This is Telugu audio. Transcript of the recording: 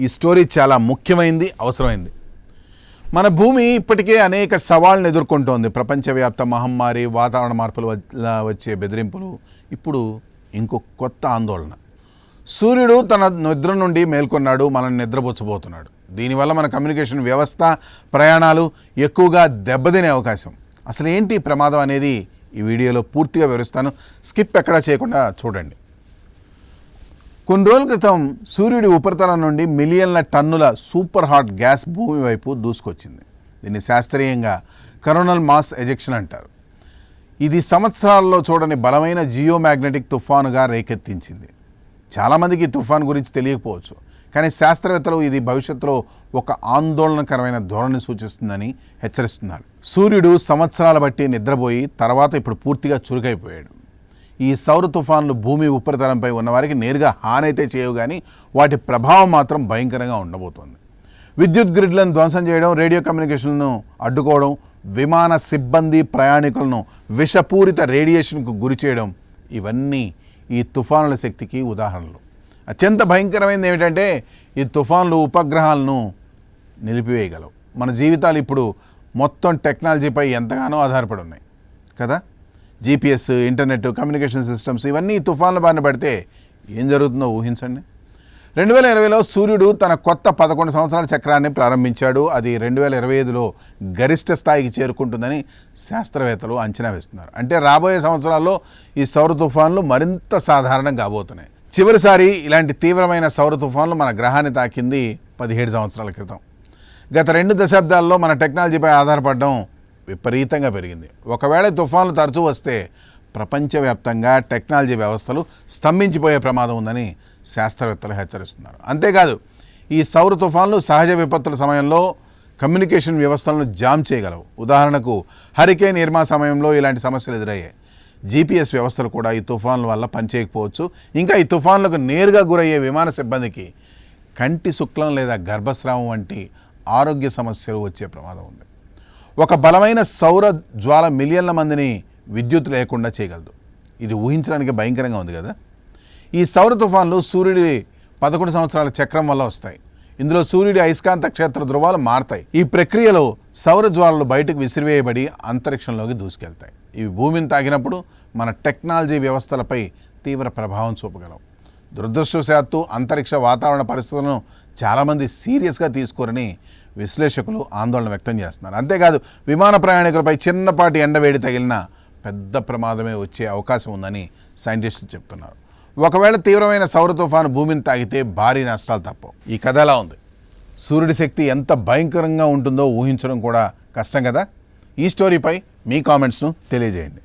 ఈ స్టోరీ చాలా ముఖ్యమైనది, అవసరమైంది. మన భూమి ఇప్పటికే అనేక సవాళ్ళను ఎదుర్కొంటోంది. ప్రపంచవ్యాప్త మహమ్మారి, వాతావరణ మార్పుల వల్ల వచ్చే బెదిరింపులు, ఇప్పుడు ఇంకో కొత్త ఆందోళన. సూర్యుడు తన నిద్ర నుండి మేల్కొన్నాడు, మనల్ని నిద్రపుచ్చబోతున్నాడు. దీనివల్ల మన కమ్యూనికేషన్ వ్యవస్థ, ప్రయాణాలు ఎక్కువగా దెబ్బతినే అవకాశం. అసలు ఏంటి ప్రమాదం అనేది ఈ వీడియోలో పూర్తిగా వివరిస్తాను. స్కిప్ ఎక్కడా చేయకుండా చూడండి. కొన్ని రోజుల క్రితం సూర్యుడి ఉపరితలం నుండి మిలియన్ల టన్నుల సూపర్ హాట్ గ్యాస్ భూమి వైపు దూసుకొచ్చింది. దీన్ని శాస్త్రీయంగా కరోనల్ మాస్ ఎజెక్షన్ అంటారు. ఇది సంవత్సరాల్లో చూడని బలమైన జియోమాగ్నెటిక్ తుఫానుగా రేకెత్తించింది. చాలామందికి ఈ తుఫాను గురించి తెలియకపోవచ్చు, కానీ శాస్త్రవేత్తలు ఇది భవిష్యత్తులో ఒక ఆందోళనకరమైన ధోరణి సూచిస్తుందని హెచ్చరిస్తున్నారు. సూర్యుడు సంవత్సరాల బట్టి నిద్రపోయి తర్వాత ఇప్పుడు పూర్తిగా చురుకైపోయాడు. ఈ సౌర తుఫాన్లు భూమి ఉపరితలంపై ఉన్నవారికి నేరుగా హాని అయితే చేయవు, కానీ వాటి ప్రభావం మాత్రం భయంకరంగా ఉండబోతోంది. విద్యుత్ గ్రిడ్లను ధ్వంసం చేయడం, రేడియో కమ్యూనికేషన్లను అడ్డుకోవడం, విమాన సిబ్బంది, ప్రయాణికులను విషపూరిత రేడియేషన్కు గురి చేయడం, ఇవన్నీ ఈ తుఫానుల శక్తికి ఉదాహరణలు. అత్యంత భయంకరమైనది ఏమిటంటే ఈ తుఫాన్లు ఉపగ్రహాలను నిలిపివేయగలవు. మన జీవితాలు ఇప్పుడు మొత్తం టెక్నాలజీపై ఎంతగానో ఆధారపడి ఉన్నాయి కదా. జీపీఎస్, ఇంటర్నెట్, కమ్యూనికేషన్ సిస్టమ్స్ ఇవన్నీ తుఫాన్ల బారిన పడితే ఏం జరుగుతుందో ఊహించండి. 2020లో సూర్యుడు తన కొత్త 11 సంవత్సరాల చక్రాన్ని ప్రారంభించాడు. అది 2025లో గరిష్ట స్థాయికి చేరుకుంటుందని శాస్త్రవేత్తలు అంచనా వేస్తున్నారు. అంటే రాబోయే సంవత్సరాల్లో ఈ సౌర తుఫాన్లు మరింత సాధారణం కాబోతున్నాయి. చివరిసారి ఇలాంటి తీవ్రమైన సౌర తుఫాన్లు మన గ్రహాన్ని తాకింది 17 సంవత్సరాల క్రితం. గత 2 దశాబ్దాల్లో మన టెక్నాలజీపై ఆధారపడడం విపరీతంగా పెరిగింది. ఒకవేళ తుఫాన్లు తరచూ వస్తే ప్రపంచవ్యాప్తంగా టెక్నాలజీ వ్యవస్థలు స్తంభించిపోయే ప్రమాదం ఉందని శాస్త్రవేత్తలు హెచ్చరిస్తున్నారు. అంతేకాదు ఈ సౌర తుఫాన్లు సహజ విపత్తుల సమయంలో కమ్యూనికేషన్ వ్యవస్థలను జామ్ చేయగలవు. ఉదాహరణకు హరికేన్ ఇర్మా సమయంలో ఇలాంటి సమస్యలు ఎదురయ్యాయి. జీపీఎస్ వ్యవస్థలు కూడా ఈ తుఫాన్ల వల్ల పనిచేయకపోవచ్చు. ఇంకా ఈ తుఫాన్లకు నేరుగా గురయ్యే విమాన సిబ్బందికి కంటి శుక్లం లేదా గర్భస్రావం వంటి ఆరోగ్య సమస్యలు వచ్చే ప్రమాదం ఉంది. ఒక బలమైన సౌర జ్వాల మిలియన్ల మందిని విద్యుత్ లేకుండా చేయగలదు. ఇది ఊహించడానికి భయంకరంగా ఉంది కదా. ఈ సౌర తుఫాన్లు సూర్యుడి 11 సంవత్సరాల చక్రం వల్ల వస్తాయి. ఇందులో సూర్యుడి అయస్కాంత క్షేత్ర ధృవాలు మారతాయి. ఈ ప్రక్రియలో సౌర జ్వాలలు బయటకు విసిరివేయబడి అంతరిక్షంలోకి దూసుకెళ్తాయి. ఇవి భూమిని తాకినప్పుడు మన టెక్నాలజీ వ్యవస్థలపై తీవ్ర ప్రభావం చూపగలవు. దురదృష్టవశాత్తు అంతరిక్ష వాతావరణ పరిస్థితులను చాలామంది సీరియస్గా తీసుకోరని విశ్లేషకులు ఆందోళన వ్యక్తం చేస్తున్నారు. అంతేకాదు విమాన ప్రయాణికులపై చిన్నపాటి ఎండవేడి తగిలిన పెద్ద ప్రమాదమే వచ్చే అవకాశం ఉందని సైంటిస్టులు చెప్తున్నారు. ఒకవేళ తీవ్రమైన సౌర తుఫాను భూమిని తాకితే భారీ నష్టాలు తప్పవు. ఈ కథ ఎలా ఉంది? సూర్యుడి శక్తి ఎంత భయంకరంగా ఉంటుందో ఊహించడం కూడా కష్టం కదా. ఈ స్టోరీపై మీ కామెంట్స్ను తెలియజేయండి.